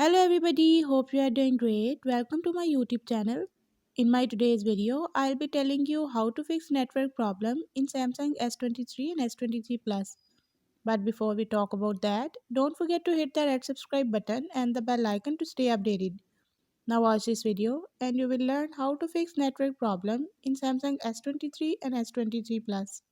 Hello everybody, hope you are doing great. Welcome to my YouTube channel. In my today's video, I'll be telling you how to fix network problem in Samsung S23 and S23 Plus. But before we talk about that, don't forget to hit the red subscribe button and the bell icon to stay updated. Now watch this video and you will learn how to fix network problem in Samsung S23 and S23 Plus.